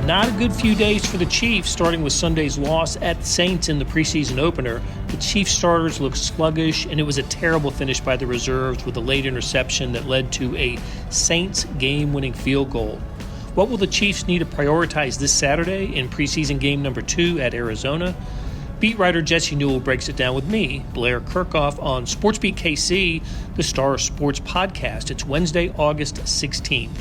Not a good few days for the Chiefs, starting with Sunday's loss at the Saints in the preseason opener. The Chiefs starters looked sluggish, and it was a terrible finish by the reserves with a late interception that led to a Saints game-winning field goal. What will the Chiefs need to prioritize this Saturday in preseason game number 2 at Arizona? Beat writer Jesse Newell breaks it down with me, Blair Kirchhoff, on SportsBeat KC, the Star Sports podcast. It's Wednesday, August 16th.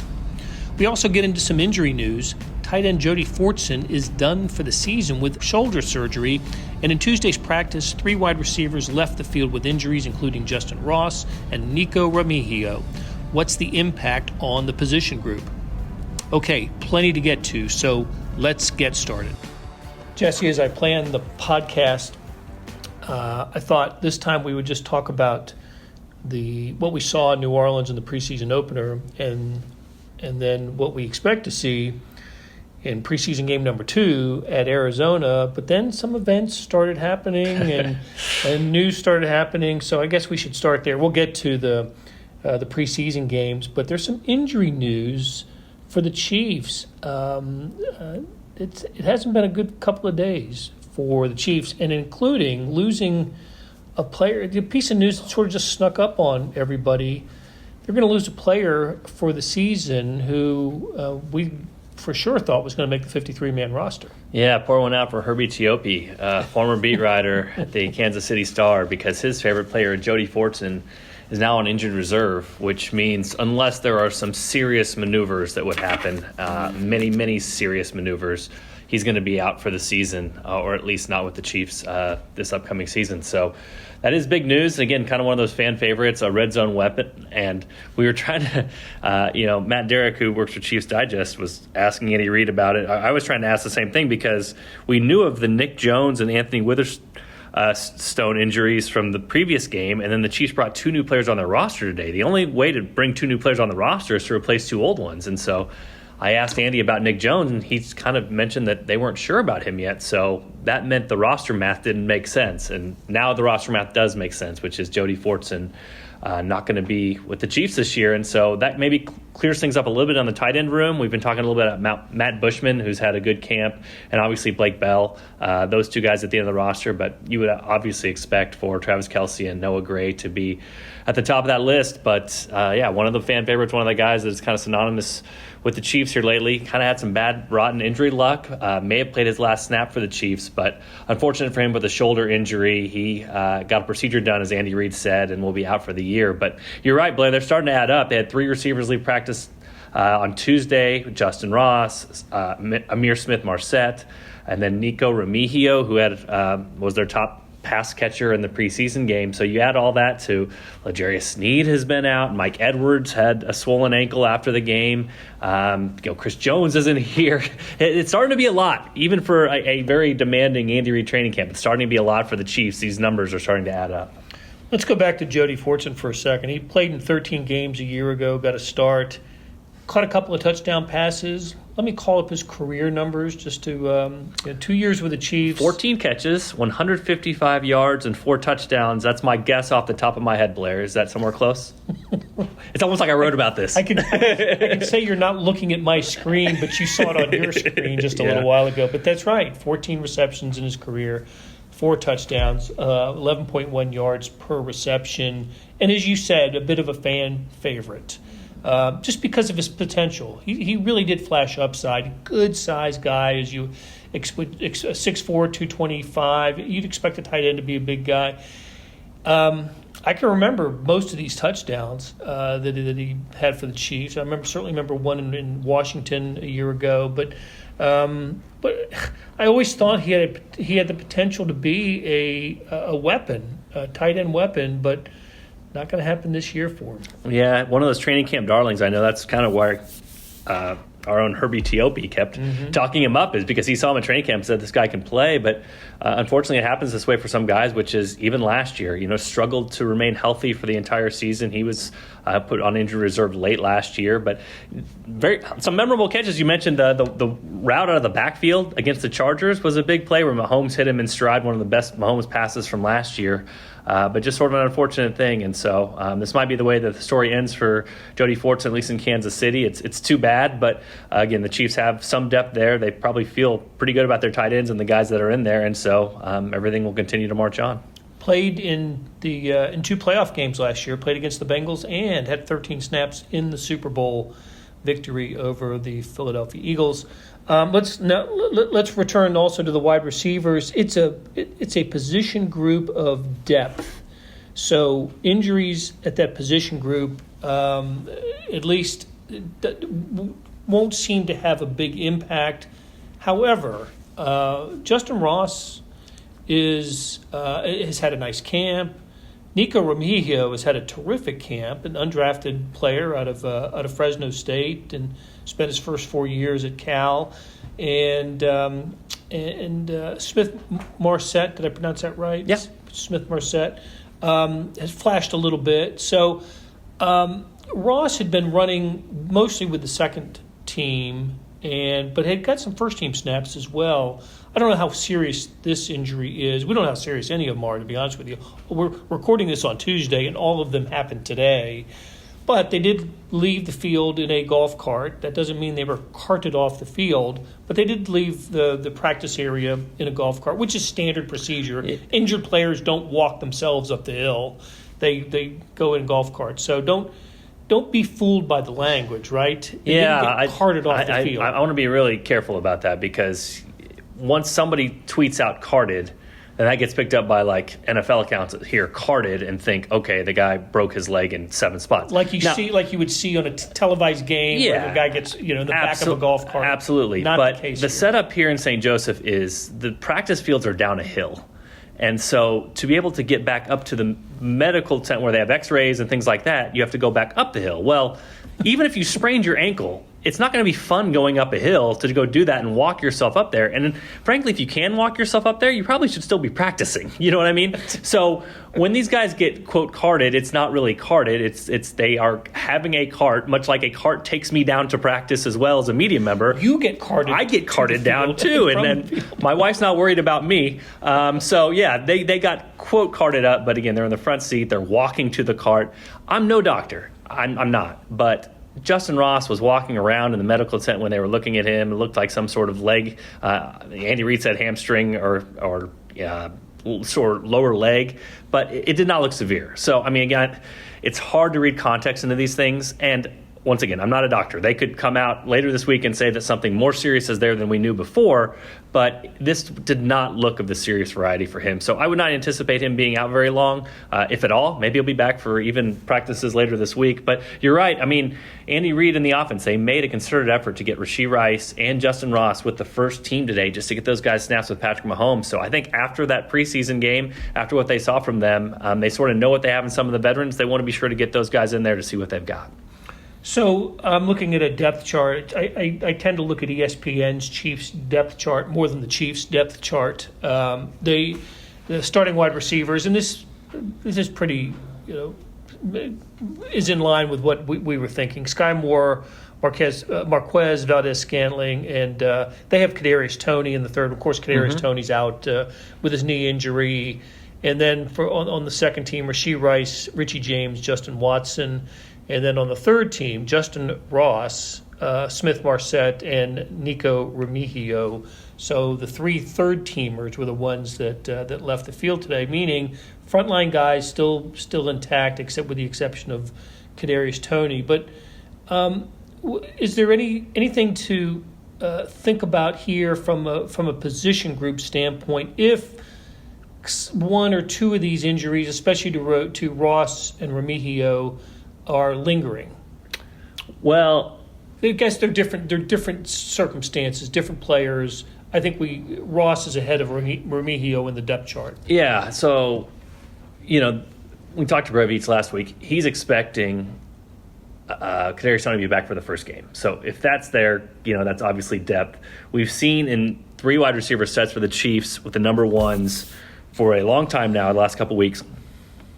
We also get into some injury news. Tight end Jody Fortson is done for the season with shoulder surgery, and in Tuesday's practice, 3 wide receivers left the field with injuries, including Justin Ross and Nico Remigio. What's the impact on the position group? Okay, plenty to get to, so let's get started. Jesse, as I planned the podcast, I thought this time we would just talk about what we saw in New Orleans in the preseason opener, and then what we expect to see in preseason game number 2 at Arizona. But then some events started happening and news started happening, so I guess we should start there. We'll get to the preseason games, but there's some injury news for the Chiefs. It hasn't been a good couple of days for the Chiefs, and including losing a player. The piece of news that sort of just snuck up on everybody. They're going to lose a player for the season who we for sure thought was going to make the 53-man roster. Yeah, pour one out for Herbie Teope, former beat writer at the Kansas City Star, because his favorite player, Jody Fortson, is now on injured reserve, which means unless there are some serious maneuvers that would happen, many serious maneuvers, he's going to be out for the season, or at least not with the Chiefs this upcoming season. So that is big news. Again, kind of one of those fan favorites, a red zone weapon. And we were trying to, Matt Derrick, who works for Chiefs Digest, was asking Andy Reid about it. I was trying to ask the same thing because we knew of the Nick Jones and Anthony Witherspoon injuries from the previous game, and then the Chiefs brought 2 new players on their roster today. The only way to bring 2 new players on the roster is to replace 2 old ones. And so I asked Andy about Nick Jones, and he's kind of mentioned that they weren't sure about him yet. So that meant the roster math didn't make sense. And now the roster math does make sense, which is Jody Fortson not going to be with the Chiefs this year. And so that maybe clears things up a little bit on the tight end room. We've been talking a little bit about Matt Bushman, who's had a good camp, and obviously Blake Bell, those 2 guys at the end of the roster. But you would obviously expect for Travis Kelce and Noah Gray to be at the top of that list. But, one of the fan favorites, one of the guys that's kind of synonymous with the Chiefs here lately, kind of had some bad, rotten injury luck, may have played his last snap for the Chiefs, but unfortunate for him with a shoulder injury. He got a procedure done, as Andy Reid said, and will be out for the year. But you're right, Blair, they're starting to add up. They had 3 receivers leave practice on Tuesday, Justin Ross, Amir Smith-Marset, and then Nico Remigio, who was their top pass catcher in the preseason game. So you add all that to L'Jarius Sneed has been out. Mike Edwards had a swollen ankle after the game. Chris Jones isn't here. It's starting to be a lot, even for a very demanding Andy Reid training camp. It's starting to be a lot for the Chiefs. These numbers are starting to add up. Let's go back to Jody Fortson for a second. He played in 13 games a year ago, got a start, caught a couple of touchdown passes. Let me call up his career numbers just to 2 years with the Chiefs. 14 catches, 155 yards, and 4 touchdowns. That's my guess off the top of my head, Blair. Is that somewhere close? It's almost like I wrote about this. I can say you're not looking at my screen, but you saw it on your screen just a little while ago. But that's right, 14 receptions in his career, 4 touchdowns, 11.1 yards per reception. And as you said, a bit of a fan favorite. Just because of his potential. He really did flash upside. Good size guy, as you 6'4", 225. You'd expect a tight end to be a big guy. I can remember most of these touchdowns that he had for the Chiefs. I certainly remember one in Washington a year ago. But I always thought he had the potential to be a weapon, a tight end weapon, but not going to happen this year for him. Yeah, one of those training camp darlings. I know that's kind of why our own Herbie Teope kept talking him up, is because he saw him in training camp and said this guy can play. But unfortunately, it happens this way for some guys, which is even last year, struggled to remain healthy for the entire season. He was put on injury reserve late last year. But some memorable catches. You mentioned the route out of the backfield against the Chargers was a big play where Mahomes hit him in stride, one of the best Mahomes passes from last year. but just sort of an unfortunate thing. And so this might be the way that the story ends for Jody Fortson, at least in Kansas City. It's too bad, but again, the Chiefs have some depth there. They probably feel pretty good about their tight ends and the guys that are in there, and so everything will continue to march on. Played in the in 2 playoff games last year, played against the Bengals, and had 13 snaps in the Super Bowl victory over the Philadelphia Eagles. Let's return also to the wide receivers. It's a position group of depth. So injuries at that position group, at least, won't seem to have a big impact. However, Justin Ross has had a nice camp. Nico Remigio has had a terrific camp, an undrafted player out of Fresno State, and spent his first 4 years at Cal. And Smith Marset, did I pronounce that right? Yeah. Smith Marset has flashed a little bit. So Ross had been running mostly with the second team, but had got some first team snaps as well. I don't know how serious this injury is. We don't know how serious any of them are, to be honest with you. We're recording this on Tuesday, and all of them happened today. But they did leave the field in a golf cart. That doesn't mean they were carted off the field, but they did leave the practice area in a golf cart, which is standard procedure. Yeah. Injured players don't walk themselves up the hill. They go in golf carts. So don't be fooled by the language, right? They didn't get carted off the field. I want to be really careful about that, because once somebody tweets out carted, then that gets picked up by like NFL accounts that hear carted and think, okay, the guy broke his leg in 7 spots. Like you would see on a televised game where the guy gets in the back of a golf cart. Absolutely. But the setup here in St. Joseph is the practice fields are down a hill. And so to be able to get back up to the medical tent where they have x-rays and things like that, you have to go back up the hill. Well, even if you sprained your ankle, it's not going to be fun going up a hill to go do that and walk yourself up there. And frankly, if you can walk yourself up there, you probably should still be practicing. You know what I mean? So when these guys get, quote, carted, it's not really carted. It's they are having a cart, much like a cart takes me down to practice as well as a media member. You get carted. I get carted down too. And then my wife's not worried about me. So yeah, they got, quote, carted up. But again, they're in the front seat. They're walking to the cart. I'm no doctor. I'm not. But Justin Ross was walking around in the medical tent when they were looking at him. It looked like some sort of leg. Andy Reid said hamstring or sort of lower leg, but it did not look severe. So, I mean, again, it's hard to read context into these things. And once again, I'm not a doctor. They could come out later this week and say that something more serious is there than we knew before, but this did not look of the serious variety for him. So I would not anticipate him being out very long, if at all. Maybe he'll be back for even practices later this week. But you're right. I mean, Andy Reid and the offense, they made a concerted effort to get Rashee Rice and Justin Ross with the first team today just to get those guys snaps with Patrick Mahomes. So I think after that preseason game, after what they saw from them, they sort of know what they have in some of the veterans. They want to be sure to get those guys in there to see what they've got. So I'm looking at a depth chart. I tend to look at ESPN's Chiefs depth chart more than the Chiefs depth chart. The starting wide receivers, and this is pretty, is in line with what we were thinking. Sky Moore, Marquez Valdez-Scantling, and they have Kadarius Toney in the third. Of course, Kadarius Toney's out with his knee injury. And then on the second team, Rashee Rice, Richie James, Justin Watson. And then on the third team, Justin Ross, Smith Marset, and Nico Remigio. So the 3 third-teamers were the ones that left the field today, meaning frontline guys still intact, except with the exception of Kadarius Toney. But is there anything to think about here from a position group standpoint if one or two of these injuries, especially to Ross and Remigio, are lingering? Well, I guess they're different. They're different circumstances, different players. I think Ross is ahead of Remigio in the depth chart. Yeah. So, we talked to Brev Eats last week. He's expecting Kadarius Toney to be back for the first game. So if that's there, that's obviously depth. We've seen in 3 wide receiver sets for the Chiefs with the number ones for a long time now. The last couple weeks,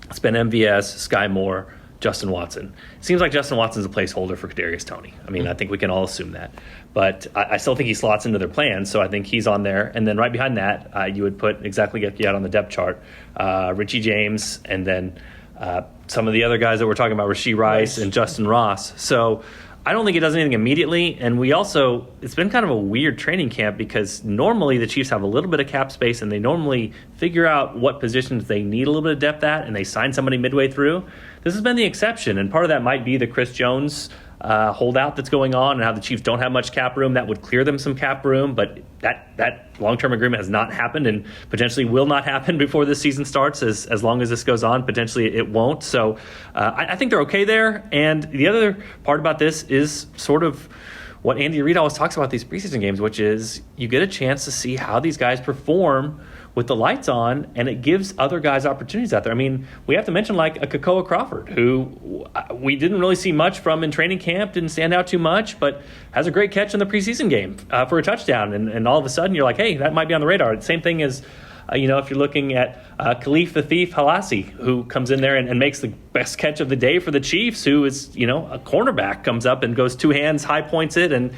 it's been MVS, Sky Moore, Justin Watson. It seems like Justin Watson's a placeholder for Kadarius Toney. I mean, I think we can all assume that. But I still think he slots into their plans, so I think he's on there. And then right behind that, you would put exactly get you out on the depth chart, Richie James, and then some of the other guys that we're talking about, Rashee Rice and Justin Ross. So I don't think he does anything immediately. And it's been kind of a weird training camp because normally the Chiefs have a little bit of cap space and they normally figure out what positions they need a little bit of depth at and they sign somebody midway through. This has been the exception, and part of that might be the Chris Jones holdout that's going on and how the Chiefs don't have much cap room. That would clear them some cap room, but that long-term agreement has not happened and potentially will not happen before this season starts. As long as this goes on, potentially it won't. So I think they're okay there. And the other part about this is sort of what Andy Reid always talks about these preseason games, which is you get a chance to see how these guys perform with the lights on, and it gives other guys opportunities out there. I mean, we have to mention like a Kakoa Crawford, who we didn't really see much from in training camp, didn't stand out too much, but has a great catch in the preseason game for a touchdown. And all of a sudden you're like, hey, that might be on the radar. Same thing as, if you're looking at Khalif the Thief Halasi, who comes in there and makes the best catch of the day for the Chiefs, who is, a cornerback, comes up and goes two hands, high points it, and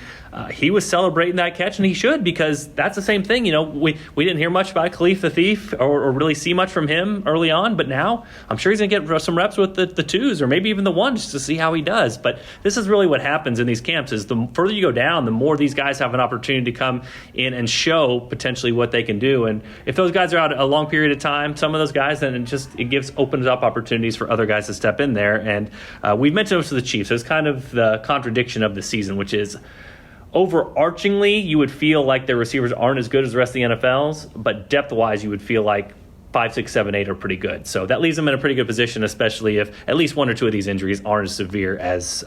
he was celebrating that catch, and he should, because that's the same thing. We didn't hear much about Khalif the Thief or really see much from him early on, but now I'm sure he's going to get some reps with the twos or maybe even the ones to see how he does. But this is really what happens in these camps is the further you go down, the more these guys have an opportunity to come in and show potentially what they can do. And if those guys are out a long period of time, some of those guys, then it opens up opportunities for other guys to step in there. And we've mentioned this to the Chiefs. So it's kind of the contradiction of the season, which is overarchingly, you would feel like their receivers aren't as good as the rest of the NFL's, but depth-wise, you would feel like 5, 6, 7, 8 are pretty good. So that leaves them in a pretty good position, especially if at least one or two of these injuries aren't as severe as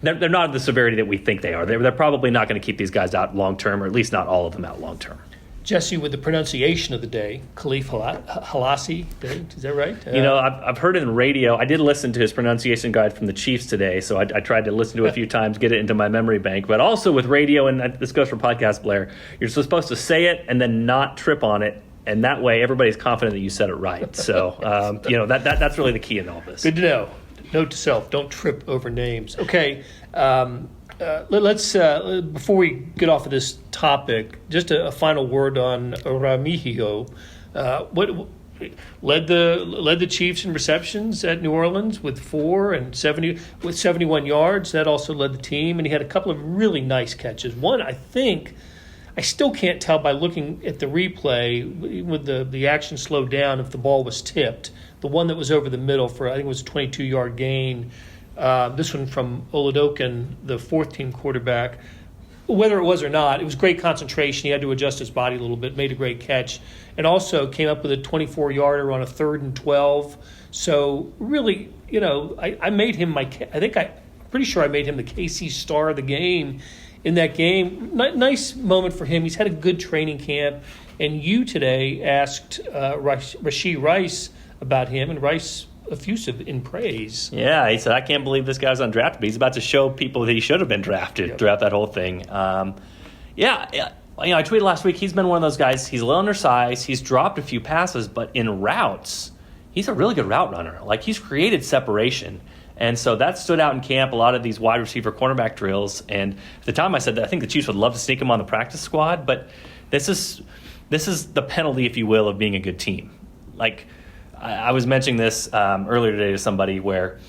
they're not the severity that we think they are. They're probably not going to keep these guys out long-term, or at least not all of them out long-term. Jesse, with the pronunciation of the day, Khalif Halasi, is that right? I've heard it in radio. I did listen to his pronunciation guide from the Chiefs today, so I tried to listen to it a few times, get it into my memory bank. But also with radio, and this goes for Podcast Blair, you're supposed to say it and then not trip on it, and that way everybody's confident that you said it right. So, that's really the key in all this. Good to know. Note to self, don't trip over names. Okay, let's before we get off of this topic, just a final word on Remigio. What led the Chiefs in receptions at New Orleans with 71 yards. That also led the team, and he had a couple of really nice catches. One, I think, I still can't tell by looking at the replay with the action slowed down if the ball was tipped. The one that was over the middle for, I think it was a 22-yard gain. This one from Oladokin, the fourth-team quarterback. Whether it was or not, it was great concentration. He had to adjust his body a little bit, made a great catch, and also came up with a 24-yarder on a 3rd and 12. So really, I made him I'm pretty sure I made him the KC star of the game in that game. Nice moment for him. He's had a good training camp. And you today asked Rashee Rice about him, and Rice effusive in praise. Yeah, he said, I can't believe this guy's undrafted, but he's about to show people that he should have been drafted throughout that whole thing. I tweeted last week, he's been one of those guys, he's a little undersized, he's dropped a few passes, but in routes, he's a really good route runner. Like, he's created separation. And so that stood out in camp, a lot of these wide receiver cornerback drills. And at the time I said that I think the Chiefs would love to sneak him on the practice squad, but this is the penalty, if you will, of being a good team. Like, I was mentioning this earlier today to somebody where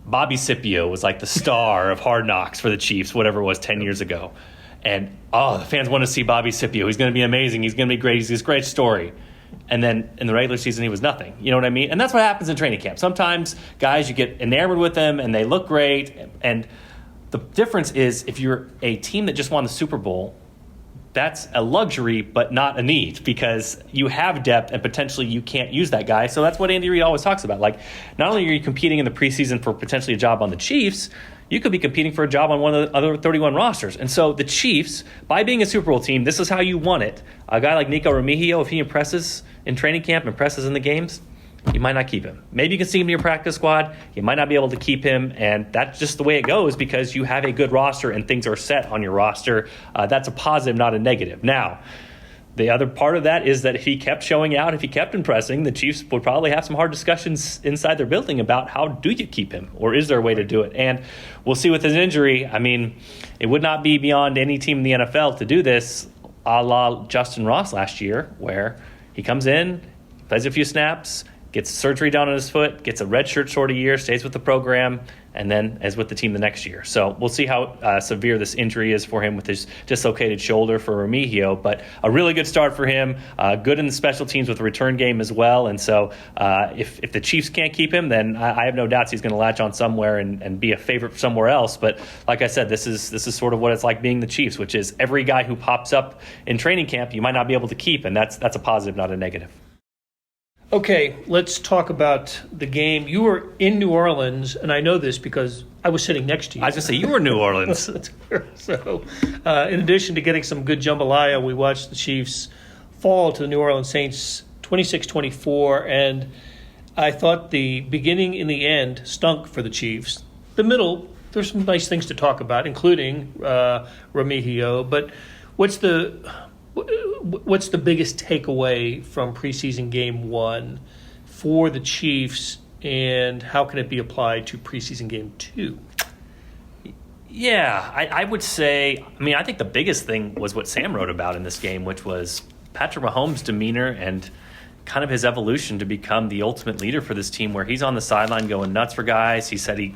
Bobby Scipio was like the star of Hard Knocks for the Chiefs, whatever it was, 10 years ago. And, the fans want to see Bobby Scipio. He's going to be amazing. He's going to be great. He's this great story. And then in the regular season, he was nothing. You know what I mean? And that's what happens in training camp. Sometimes guys, you get enamored with them and they look great. And the difference is if you're a team that just won the Super Bowl, that's a luxury but not a need, because you have depth and potentially you can't use that guy. So that's what Andy Reid always talks about. Like, not only are you competing in the preseason for potentially a job on the Chiefs, you could be competing for a job on one of the other 31 rosters. And so the Chiefs, by being a Super Bowl team, this is how you won it. A guy like Nico Remigio, if he impresses in training camp, impresses in the games, you might not keep him. Maybe you can see him in your practice squad. You might not be able to keep him, and that's just the way it goes because you have a good roster and things are set on your roster. That's a positive, not a negative. Now, The other part of that is that if he kept showing out, if he kept impressing, the Chiefs would probably have some hard discussions inside their building about how do you keep him, or is there a way to do it? And we'll see with his injury. I mean, it would not be beyond any team in the NFL to do this, a la Justin Ross last year, where he comes in, plays a few snaps, gets surgery done on his foot, gets a redshirt sort of year, stays with the program, and then is with the team the next year. So we'll see how severe this injury is for him with his dislocated shoulder for Remigio. But a really good start for him, good in the special teams with the return game as well. And so if the Chiefs can't keep him, then I have no doubts he's going to latch on somewhere and be a favorite somewhere else. But like I said, this is sort of what it's like being the Chiefs, which is every guy who pops up in training camp you might not be able to keep, and that's a positive, not a negative. Okay, let's talk about the game. You were in New Orleans, and I know this because I was sitting next to you. I was going to say, you were in New Orleans. So, in addition to getting some good jambalaya, we watched the Chiefs fall to the New Orleans Saints 26-24, and I thought the beginning and the end stunk for the Chiefs. The middle, there's some nice things to talk about, including Remigio, but what's the biggest takeaway from preseason game 1 for the Chiefs, and how can it be applied to preseason game 2? Yeah, I would say, I think the biggest thing was what Sam wrote about in this game, which was Patrick Mahomes' demeanor and kind of his evolution to become the ultimate leader for this team, where he's on the sideline going nuts for guys. He said he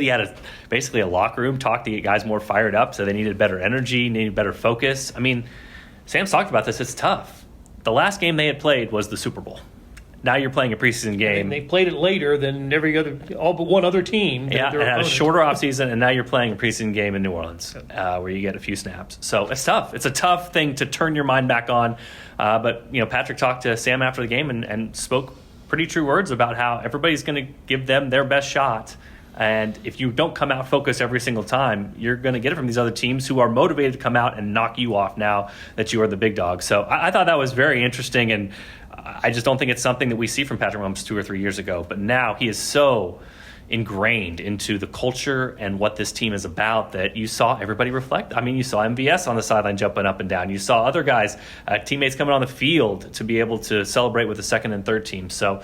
had basically a locker room talk to get guys more fired up, so they needed better energy, needed better focus. Sam's talked about this. It's tough. The last game they had played was the Super Bowl. Now you're playing a preseason game. And they played it later than all but one other team. Yeah, and had a shorter offseason, and now you're playing a preseason game in New Orleans where you get a few snaps. So it's tough. It's a tough thing to turn your mind back on. But Patrick talked to Sam after the game and spoke pretty true words about how everybody's going to give them their best shot. And if you don't come out focused every single time, you're going to get it from these other teams who are motivated to come out and knock you off now that you are the big dog. So I thought that was very interesting, and I just don't think it's something that we see from Patrick Mahomes 2 or 3 years ago. But now he is so ingrained into the culture and what this team is about that you saw everybody reflect. You saw MVS on the sideline jumping up and down. You saw other guys, teammates coming on the field to be able to celebrate with the second and third team. So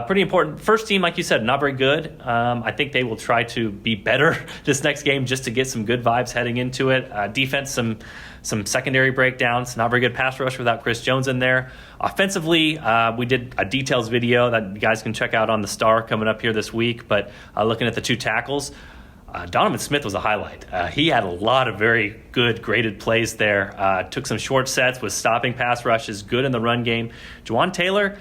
pretty important. First team, like you said, not very good. I think they will try to be better this next game just to get some good vibes heading into it. Defense, some secondary breakdowns. Not very good pass rush without Chris Jones in there. Offensively, we did a details video that you guys can check out on the Star coming up here this week. But looking at the 2 tackles, Donovan Smith was a highlight. He had a lot of very good graded plays there. Took some short sets, was stopping pass rushes, good in the run game. Juwan Taylor,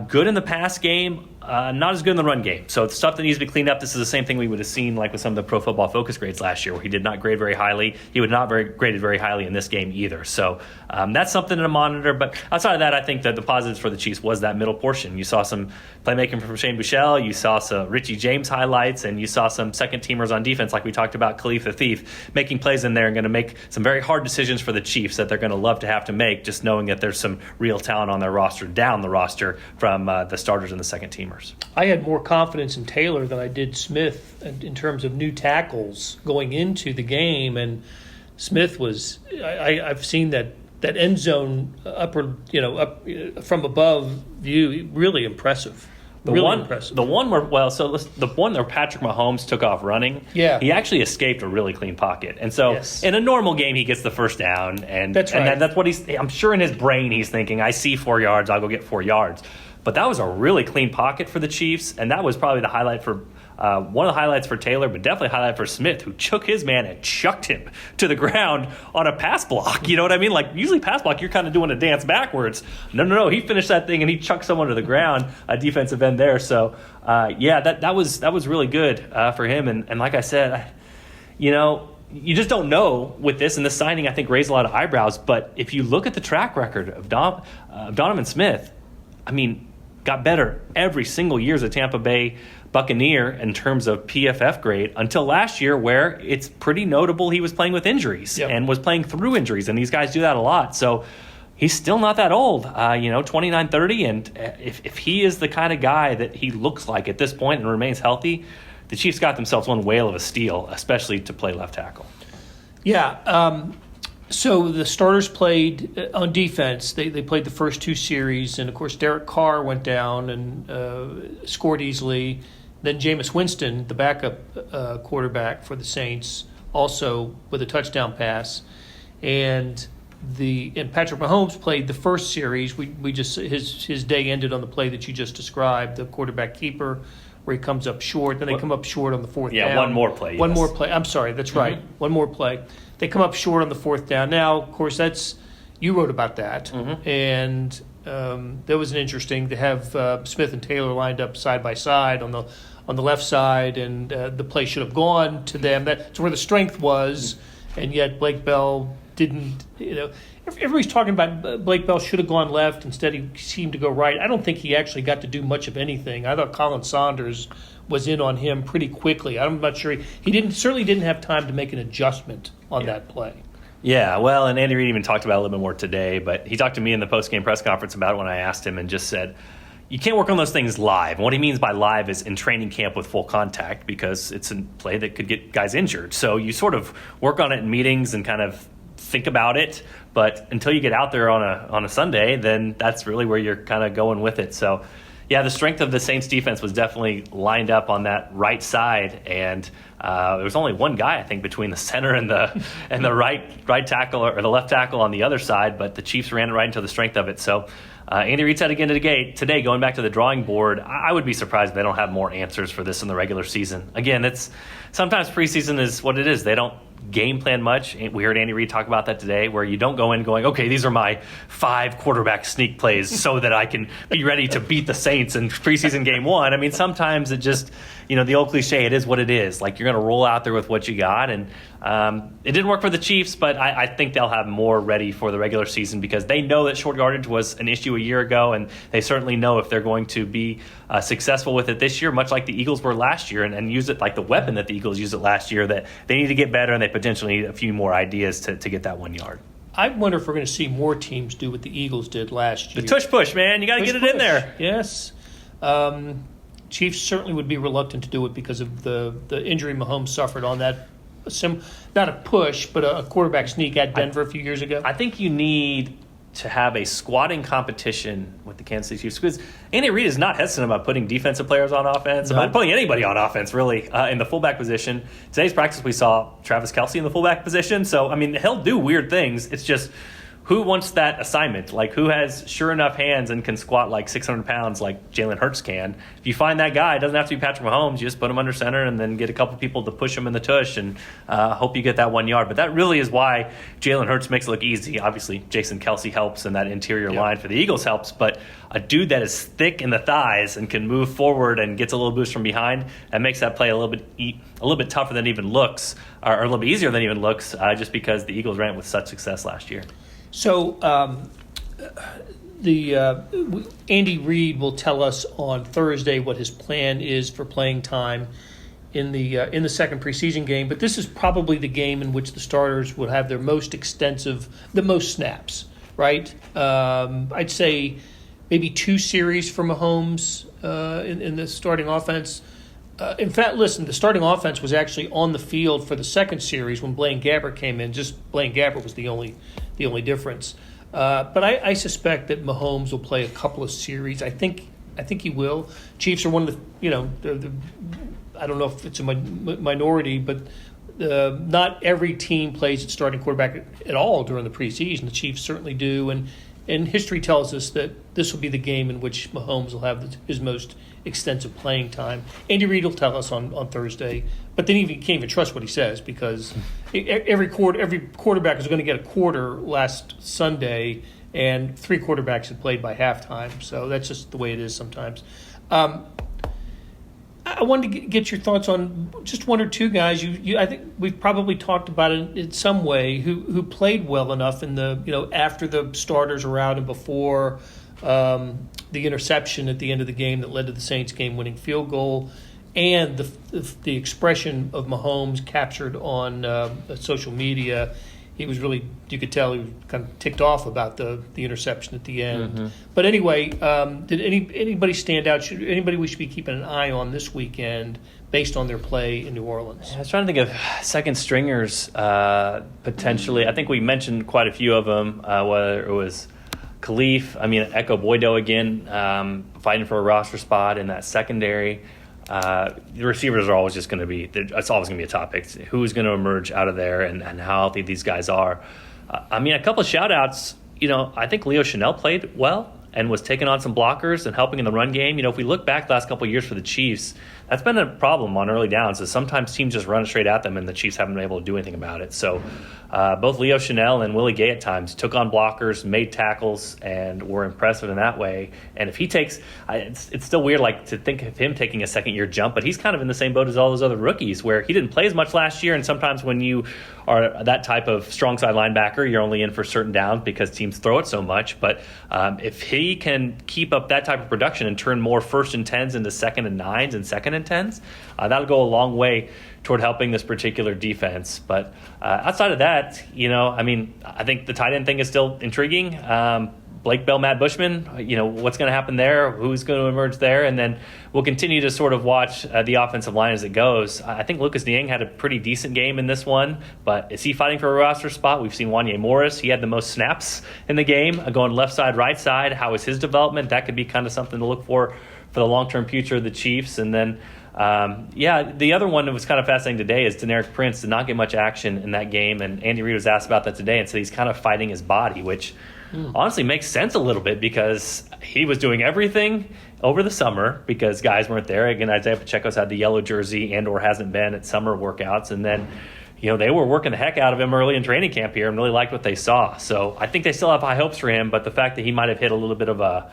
good in the pass game, not as good in the run game. So it's stuff that needs to be cleaned up. This is the same thing we would have seen like with some of the Pro Football Focus grades last year, where he did not grade very highly. He would not graded very highly in this game either. So that's something to monitor. But outside of that, I think that the positives for the Chiefs was that middle portion. You saw some playmaking from Shane Buechele. You saw some Richie James highlights, and you saw some second-teamers on defense, like we talked about, Khalif the Thief, making plays in there and going to make some very hard decisions for the Chiefs that they're going to love to have to make, just knowing that there's some real talent on their roster, down the roster, from the starters and the second-teamers. I had more confidence in Taylor than I did Smith in terms of new tackles going into the game, and Smith was I've seen that end zone up from above view, really impressive. The one where Patrick Mahomes took off running, he actually escaped a really clean pocket. And so in a normal game, he gets the first down. And that's right. And that's what I'm sure in his brain he's thinking, I see 4 yards, I'll go get 4 yards. But that was a really clean pocket for the Chiefs, and that was probably the highlight for one of the highlights for Taylor, but definitely a highlight for Smith, who took his man and chucked him to the ground on a pass block. You know what I mean? Like, usually pass block, you're kind of doing a dance backwards. No. He finished that thing, and he chucked someone to the ground, a defensive end there. So, that was really good for him. And like I said, you just don't know with this, and the signing, I think, raised a lot of eyebrows. But if you look at the track record of Donovan Smith, got better every single year as a Tampa Bay Buccaneer in terms of PFF grade until last year, where it's pretty notable he was playing with injuries and was playing through injuries, and these guys do that a lot. So he's still not that old, 29, 30, and if he is the kind of guy that he looks like at this point and remains healthy, the Chiefs got themselves one whale of a steal, especially to play left tackle. Yeah, So the starters played on defense. They played the first two series, and of course Derek Carr went down and scored easily. Then Jameis Winston, the backup quarterback for the Saints, also with a touchdown pass, and Patrick Mahomes played the first series. We just his day ended on the play that you just described, the quarterback keeper, where he comes up short. Then they come up short on the fourth down. Yeah, one more play. One more play. I'm sorry, that's right. One more play. They come up short on the fourth down. Now, of course, you wrote about that, and that was an interesting to have Smith and Taylor lined up side by side on the left side, and the play should have gone to them. That's where the strength was, and yet Blake Bell didn't. Everybody's talking about Blake Bell should have gone left. Instead, he seemed to go right. I don't think he actually got to do much of anything. I thought Colin Saunders was in on him pretty quickly. I'm not sure he certainly didn't have time to make an adjustment on that play. Yeah, well, and Andy Reid even talked about it a little bit more today, but he talked to me in the post-game press conference about it when I asked him, and just said, you can't work on those things live. And what he means by live is in training camp with full contact, because it's a play that could get guys injured. So you sort of work on it in meetings and kind of think about it, but until you get out there on a Sunday, then that's really where you're kind of going with it. So yeah, the strength of the Saints defense was definitely lined up on that right side, and there was only one guy, I think, between the center and the right tackle or the left tackle on the other side, but the Chiefs ran it right into the strength of it. So Andy Reid said again today, going back to the drawing board, I would be surprised if they don't have more answers for this in the regular season. Again, it's sometimes preseason is what it is. They don't game plan much. We heard Andy Reid talk about that today, where you don't go in going, okay, these are my 5 quarterback sneak plays so that I can be ready to beat the Saints in preseason game 1. I mean, sometimes it just, the old cliche, it is what it is. Like, you're going to roll out there with what you got. And it didn't work for the Chiefs, but I think they'll have more ready for the regular season, because they know that short yardage was an issue a year ago, and they certainly know if they're going to be successful with it this year, much like the Eagles were last year, and use it like the weapon that the Eagles used it last year, that they need to get better, and they potentially need a few more ideas to get that 1 yard. I wonder if we're going to see more teams do what the Eagles did last year. The tush push, man. You got to get it in there. Yes. Chiefs certainly would be reluctant to do it because of the injury Mahomes suffered on that, not a push, but a quarterback sneak at Denver a few years ago. I think you need to have a squatting competition with the Kansas City Chiefs, because Andy Reid is not hesitant about putting defensive players on offense, about putting anybody on offense, really, in the fullback position. Today's practice, we saw Travis Kelce in the fullback position. So, I mean, he'll do weird things. It's just, who wants that assignment? Like, who has sure enough hands and can squat like 600 pounds like Jalen Hurts can? If you find that guy, it doesn't have to be Patrick Mahomes. You just put him under center and then get a couple people to push him in the tush and hope you get that 1 yard. But that really is why Jalen Hurts makes it look easy. Obviously, Jason Kelce helps, and that interior line for the Eagles helps. But a dude that is thick in the thighs and can move forward and gets a little boost from behind, that makes that play a little bit tougher than it even looks, or a little bit easier than it even looks, just because the Eagles ran it with such success last year. So Andy Reid will tell us on Thursday what his plan is for playing time in the second preseason game. But this is probably the game in which the starters would have their most the most snaps, right? I'd say maybe 2 series for Mahomes in the starting offense. In fact, listen, the starting offense was actually on the field for the second series when Blaine Gabbert came in. Just Blaine Gabbert was the only difference. But I suspect that Mahomes will play a couple of series. I think he will. Chiefs are one of the I don't know if it's a minority, but not every team plays at starting quarterback at all during the preseason. The Chiefs certainly do, and history tells us that this will be the game in which Mahomes will have his most extensive playing time. Andy Reid will tell us on Thursday, but then you can't even trust what he says, because every quarterback is going to get a quarter last Sunday, and 3 quarterbacks had played by halftime. So that's just the way it is sometimes. I wanted to get your thoughts on just 1 or 2 guys. I think we've probably talked about it in some way who played well enough in the after the starters were out and before the interception at the end of the game that led to the Saints game-winning field goal, and the expression of Mahomes captured on social media. He was really, you could tell he was kind of ticked off about the interception at the end. Mm-hmm. But anyway, did anybody stand out? Anybody we should be keeping an eye on this weekend based on their play in New Orleans. I was trying to think of second stringers potentially. I think we mentioned quite a few of them, whether it was Khalif, Echo Boydo again, fighting for a roster spot in that secondary. The receivers are always just going to be, it's always going to be a topic. Who's going to emerge out of there and how healthy these guys are. A couple of shout-outs. I think Leo Chanel played well and was taking on some blockers and helping in the run game. If we look back the last couple of years for the Chiefs, that's been a problem on early downs, is sometimes teams just run straight at them and the Chiefs haven't been able to do anything about it. So both Leo Chanel and Willie Gay at times took on blockers, made tackles, and were impressive in that way. And if he takes it's still weird to think of him taking a second-year jump, but he's kind of in the same boat as all those other rookies where he didn't play as much last year, and sometimes when you are that type of strong side linebacker, you're only in for certain downs because teams throw it so much. But if he can keep up that type of production and turn more 1st and 10s into 2nd and 9s and 2nd and 10s, that'll go a long way toward helping this particular defense. But outside of that, I think the tight end thing is still intriguing. Blake Bell, Matt Bushman, what's going to happen there? Who's going to emerge there? And then we'll continue to sort of watch the offensive line as it goes. I think Lucas Niang had a pretty decent game in this one, but is he fighting for a roster spot? We've seen Wanye Morris. He had the most snaps in the game, going left side, right side. How is his development? That could be kind of something to look for the long-term future of the Chiefs. And then the other one that was kind of fascinating today is Deneric Prince did not get much action in that game, and Andy Reid was asked about that today and said he's kind of fighting his body, which honestly makes sense a little bit because he was doing everything over the summer because guys weren't there. Again, Isaiah Pacheco's had the yellow jersey and or hasn't been at summer workouts, and then they were working the heck out of him early in training camp here and really liked what they saw. So I think they still have high hopes for him, but the fact that he might have hit a little bit of a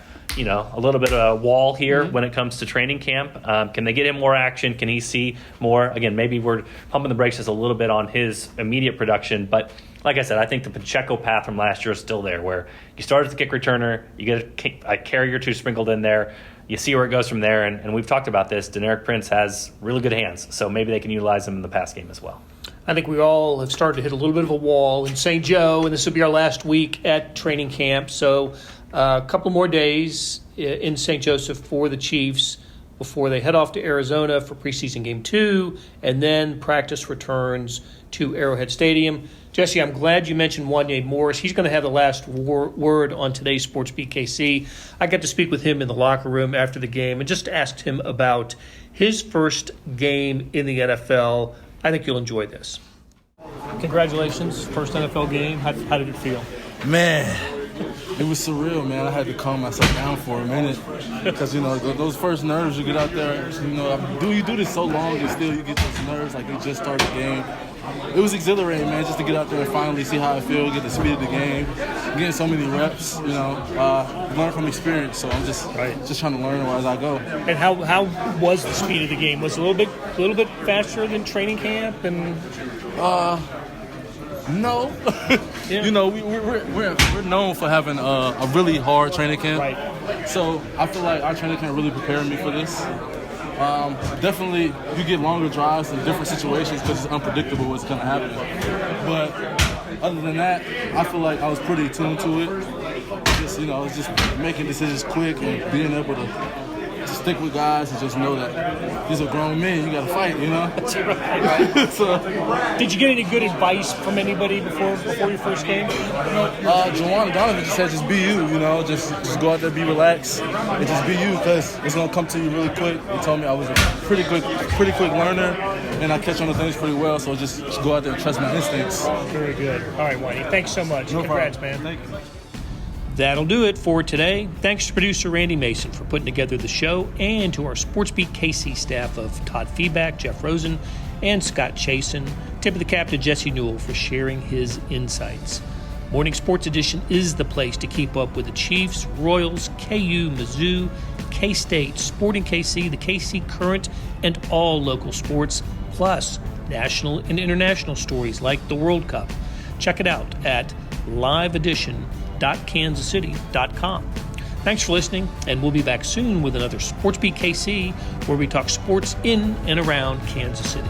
wall here when it comes to training camp. Can they get him more action? Can he see more? Again, maybe we're pumping the brakes just a little bit on his immediate production, but like I said, I think the Pacheco path from last year is still there, where you start as the kick returner, you get a carry or two sprinkled in there, you see where it goes from there, and we've talked about this. Deneric Prince has really good hands, so maybe they can utilize him in the pass game as well. I think we all have started to hit a little bit of a wall in St. Joe, and this will be our last week at training camp. So a couple more days in St. Joseph for the Chiefs before they head off to Arizona for preseason game 2, and then practice returns to Arrowhead Stadium. Jesse, I'm glad you mentioned Wanye Morris. He's going to have the last word on today's SportsBeat KC. I got to speak with him in the locker room after the game and just asked him about his first game in the NFL. I think you'll enjoy this. Congratulations, first NFL game. How did it feel? Man, it was surreal, man. I had to calm myself down for a minute because, those first nerves, you get out there, you do this so long and still you get those nerves like you just started the game. It was exhilarating, man, just to get out there and finally see how I feel, get the speed of the game, getting so many reps, learn from experience. So I'm just trying to learn as I go. And how was the speed of the game? Was it a little bit faster than training camp? And no. Yeah. We're known for having a really hard training camp. Right. So I feel like our training camp really prepared me for this. Definitely, you get longer drives in different situations because it's unpredictable what's going to happen. But other than that, I feel like I was pretty tuned to it. Just making decisions quick and being able to stick with guys and just know that these are grown men. You got to fight, That's right. So, did you get any good advice from anybody before your first game? Jawan Donovan just said, just be you. Just go out there, be relaxed, and just be you because it's gonna come to you really quick. He told me I was a pretty quick learner, and I catch on to things pretty well. So just go out there and trust my instincts. Very good. All right, Whitey. Thanks so much. No Congrats, problem. man. Thank you. That'll do it for today. Thanks to producer Randy Mason for putting together the show, and to our SportsBeat KC staff of Todd Feedback, Jeff Rosen, and Scott Chasen. Tip of the cap to Jesse Newell for sharing his insights. Morning Sports Edition is the place to keep up with the Chiefs, Royals, KU, Mizzou, K-State, Sporting KC, the KC Current, and all local sports, plus national and international stories like the World Cup. Check it out at liveedition.kansascity.com. Thanks for listening, and we'll be back soon with another SportsBeat KC, where we talk sports in and around Kansas City.